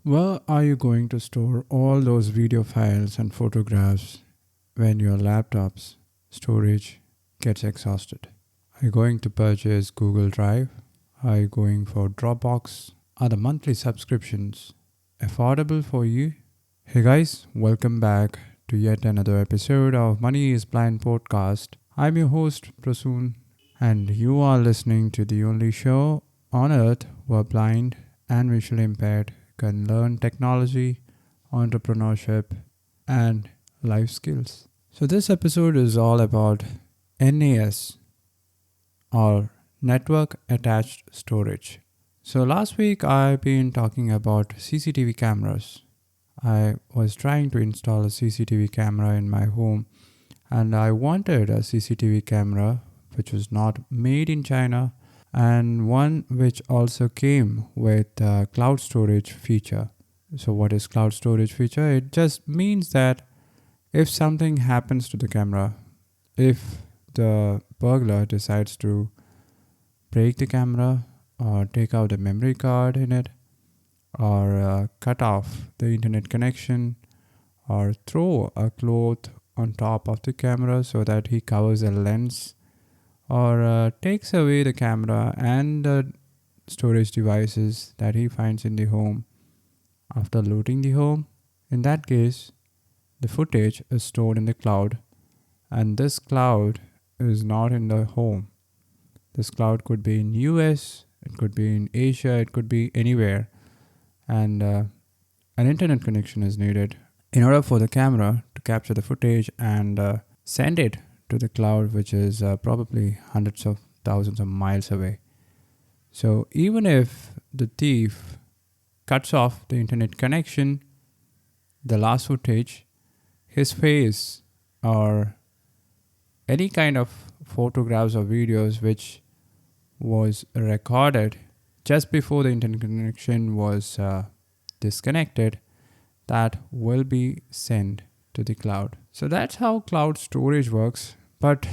Where are you going to store all those video files and photographs when your laptop's storage gets exhausted? Are you going to purchase Google Drive? Are you going for Dropbox? Are the monthly subscriptions affordable for you? Hey guys, welcome back to yet another episode of Money is Blind podcast. I'm your host Prasoon, and you are listening to the only show on earth where blind and visually impaired can learn technology, entrepreneurship, and life skills. So, this episode is all about NAS or network attached storage. So, last week I've been talking about CCTV cameras. I was trying to install a CCTV camera in my home, and I wanted a CCTV camera which was not made in China and one which also came with a cloud storage feature. So what is cloud storage feature? It just means that if something happens to the camera, if the burglar decides to break the camera or take out the memory card in it or cut off the internet connection or throw a cloth on top of the camera so that he covers the lens or takes away the camera and the storage devices that he finds in the home after looting the home. In that case, the footage is stored in the cloud, and this cloud is not in the home. This cloud could be in US, it could be in Asia, it could be anywhere, and an internet connection is needed in order for the camera to capture the footage and send it to the cloud, which is probably hundreds of thousands of miles away. So even if the thief cuts off the internet connection, the last footage, his face or any kind of photographs or videos which was recorded just before the internet connection was disconnected, that will be sent to the cloud. So that's how cloud storage works. But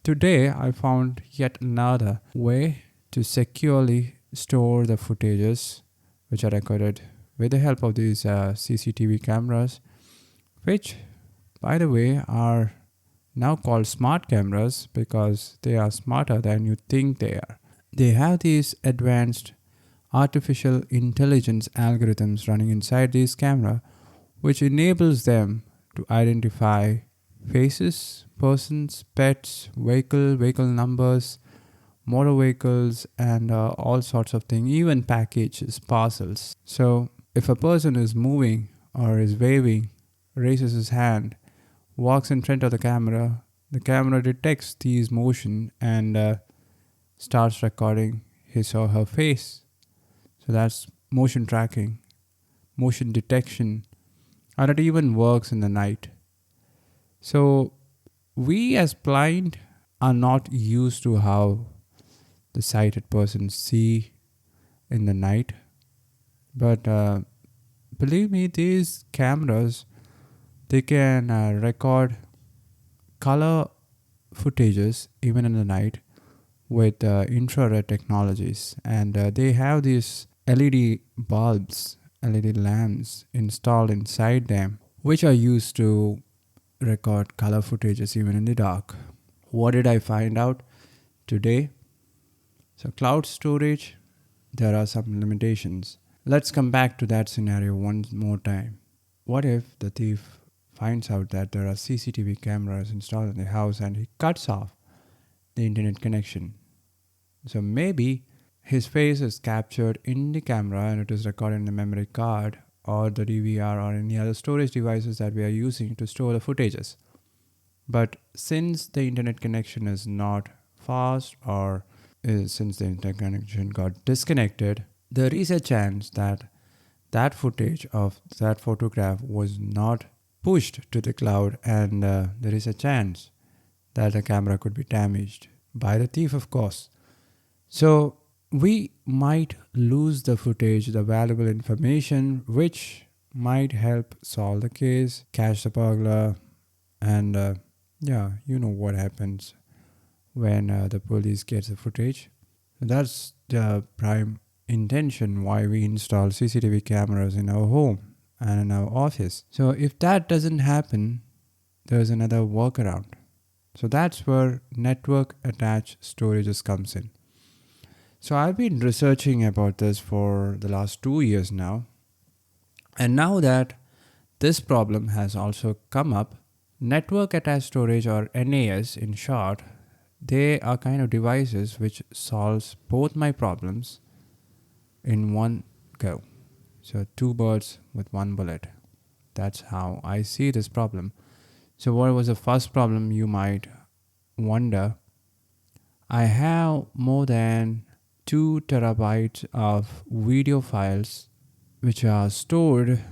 today I found yet another way to securely store the footages which are recorded with the help of these CCTV cameras, which, by the way, are now called smart cameras because they are smarter than you think they are. They have these advanced artificial intelligence algorithms running inside these cameras, which enables them to identify faces, persons, pets, vehicle numbers, motor vehicles, and all sorts of things, even packages, parcels. So if a person is moving or is waving, raises his hand, walks in front of the camera detects these motion and starts recording his or her face. So that's motion tracking, motion detection, and it even works in the night. So we as blind are not used to how the sighted person see in the night. But believe me, these cameras, they can record color footages even in the night with infrared technologies, and they have these LED bulbs, LED lamps installed inside them, which are used to record color footages even in the dark. What did I find out today? So, cloud storage, there are some limitations. Let's come back to that scenario one more time. What if the thief finds out that there are CCTV cameras installed in the house and he cuts off the internet connection? So maybe his face is captured in the camera and it is recorded in the memory card or the DVR or any other storage devices that we are using to store the footages. But since the internet connection is not fast or since the internet connection got disconnected, there is a chance that that footage of that photograph was not pushed to the cloud, and there is a chance that the camera could be damaged by the thief, of course. So we might lose the footage, the valuable information, which might help solve the case, catch the burglar, and you know what happens when the police gets the footage. That's the prime intention why we install CCTV cameras in our home and in our office. So if that doesn't happen, there's another workaround. So that's where network attached storages comes in. So I've been researching about this for the last 2 years now. And now that this problem has also come up, network attached storage, or NAS in short, they are kind of devices which solves both my problems in one go. So two birds with one bullet. That's how I see this problem. So what was the first problem, you might wonder? I have more than 2 terabytes of video files which are stored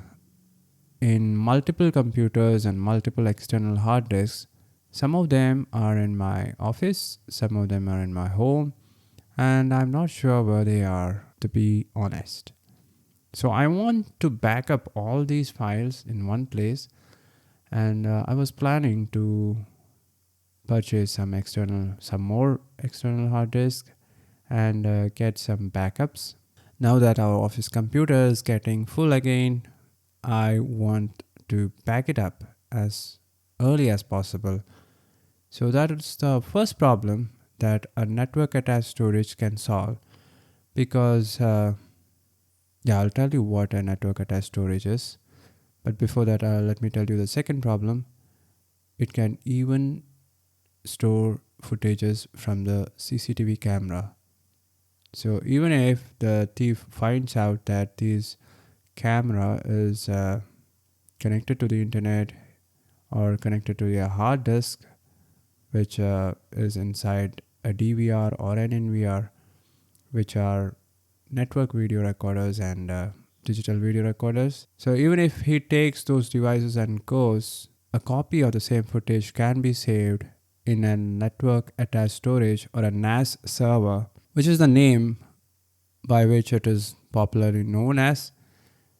in multiple computers and multiple external hard disks. Some of them are in my office, some of them are in my home, and I'm not sure where they are, to be honest. So I want to back up all these files in one place, and I was planning to purchase some more external hard disk and get some backups. Now that our office computer is getting full again, I want to back it up as early as possible. So that is the first problem that a network attached storage can solve, because I'll tell you what a network attached storage is. But before that, let me tell you the second problem. It can even store footages from the CCTV camera. So even if the thief finds out that this camera is connected to the internet or connected to a hard disk, which is inside a DVR or an NVR, which are network video recorders and digital video recorders. So even if he takes those devices and goes, a copy of the same footage can be saved in a network attached storage, or a NAS server, which is the name by which it is popularly known as.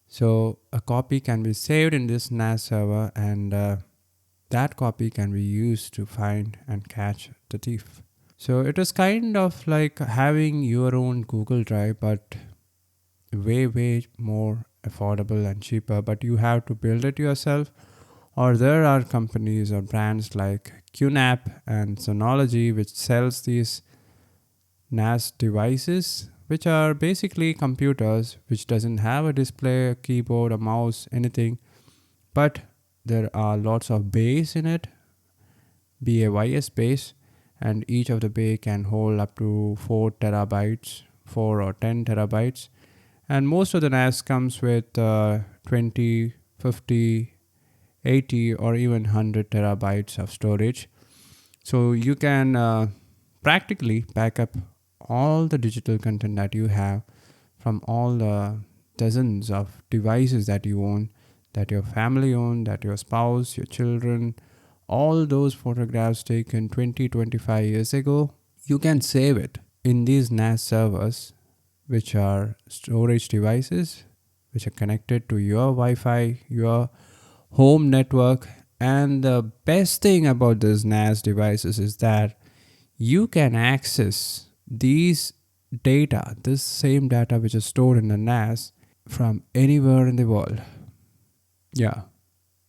So a copy can be saved in this NAS server, and that copy can be used to find and catch the thief. So it is kind of like having your own Google Drive, but way more affordable and cheaper, but you have to build it yourself. Or there are companies or brands like QNAP and Synology which sells these NAS devices, which are basically computers which doesn't have a display, a keyboard, a mouse, anything, but there are lots of bays in it, BAYS bays, and each of the bay can hold up to 4 terabytes, 4 or 10 terabytes. And most of the NAS comes with 20, 50, 80 or even 100 terabytes of storage. So you can practically back up all the digital content that you have from all the dozens of devices that you own, that your family own, that your spouse, your children, all those photographs taken 20, 25 years ago. You can save it in these NAS servers, which are storage devices which are connected to your Wi-Fi, your home network. And the best thing about these NAS devices is that you can access these data, this same data which is stored in the NAS, from anywhere in the world. Yeah,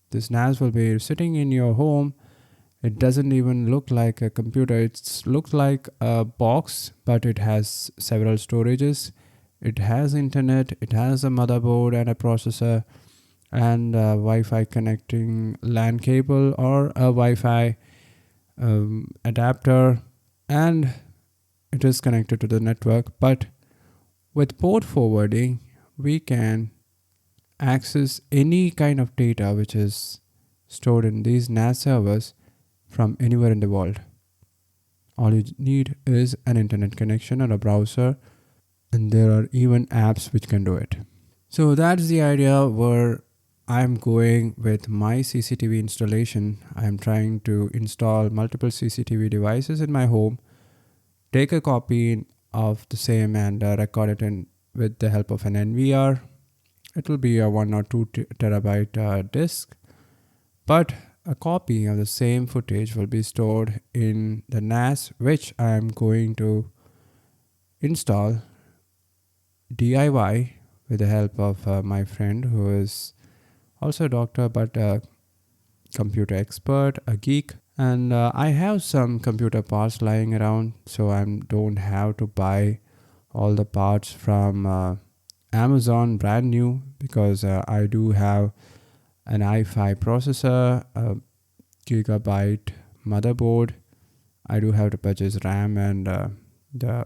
this NAS will be sitting in your home. It doesn't even look like a computer. It looks like a box, but it has several storages. It has internet, it has a motherboard and a processor, and a Wi-Fi connecting LAN cable or a Wi-Fi adapter, and it is connected to the network. But with port forwarding, we can access any kind of data which is stored in these NAS servers from anywhere in the world. All you need is an internet connection or a browser, and there are even apps which can do it. So that's the idea where I'm going with my CCTV installation. I'm trying to install multiple CCTV devices in my home, take a copy of the same and record it in with the help of an NVR. It will be a 1 or 2 terabyte disk, but a copy of the same footage will be stored in the NAS, which I am going to install DIY with the help of my friend who is also a doctor but a computer expert, a geek. And I have some computer parts lying around, so I don't have to buy all the parts from Amazon brand new, because I do have an i5 processor, a gigabyte motherboard. I do have to purchase RAM and the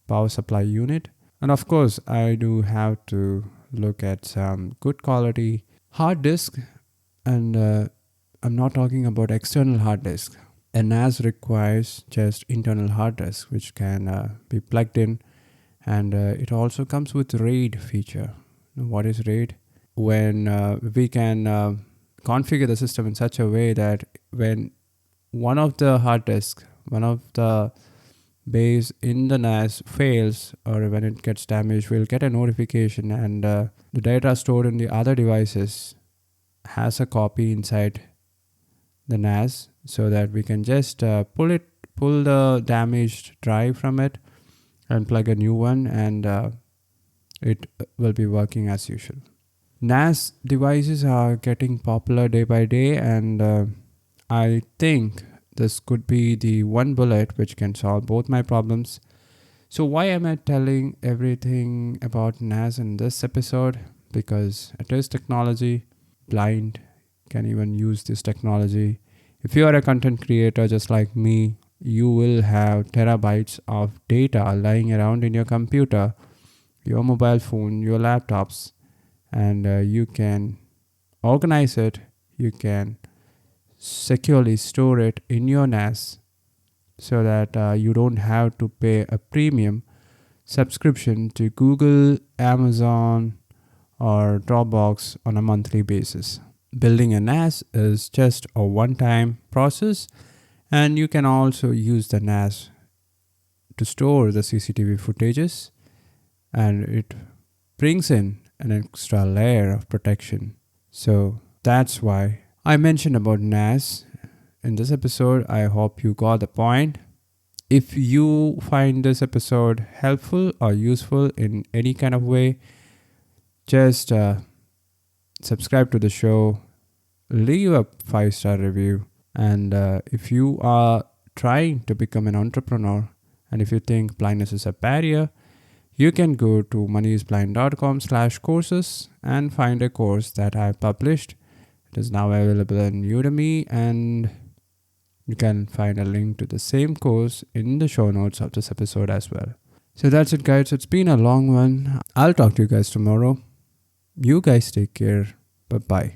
power supply unit. And of course, I do have to look at some good quality hard disk. And I'm not talking about external hard disk. A NAS requires just internal hard disk, which can be plugged in. And it also comes with RAID feature. What is RAID? When we can configure the system in such a way that when one of the hard disk, one of the bays in the NAS fails, or when it gets damaged, we'll get a notification, and the data stored in the other devices has a copy inside the NAS, so that we can just pull the damaged drive from it and plug a new one, and it will be working as usual. NAS devices are getting popular day by day, and I think this could be the one bullet which can solve both my problems. So why am I telling everything about NAS in this episode? Because it is technology. Blind can even use this technology. If you are a content creator just like me, you will have terabytes of data lying around in your computer, your mobile phone, your laptops, and you can organize it. You can securely store it in your NAS, so that you don't have to pay a premium subscription to Google, Amazon, or Dropbox on a monthly basis. Building a NAS is just a one-time process, and you can also use the NAS to store the CCTV footages, and it brings in an extra layer of protection. So that's why I mentioned about NAS in this episode. I hope you got the point. If you find this episode helpful or useful in any kind of way, just subscribe to the show, leave a 5-star review, and if you are trying to become an entrepreneur, and if you think blindness is a barrier, you can go to moneyisblind.com/courses and find a course that I published. It is now available in Udemy, and you can find a link to the same course in the show notes of this episode as well. So that's it, guys. It's been a long one. I'll talk to you guys tomorrow. You guys take care. Bye-bye.